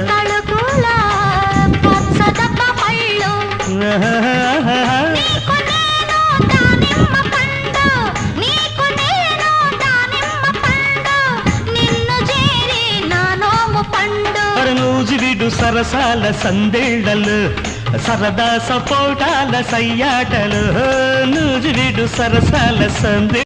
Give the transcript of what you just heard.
తళుకుల పచ్చదబ్బ పళ్ళు నీకు నేను దానిమ్మ పండు నీకు నేను దానిమ్మ పండు నిన్ను చేరి నా నోము పండు నూజివిడు సరసాల సందేళ్లలు సరదా సపోటాల సయ్యాటలు నూజివిడు సరసాల సందే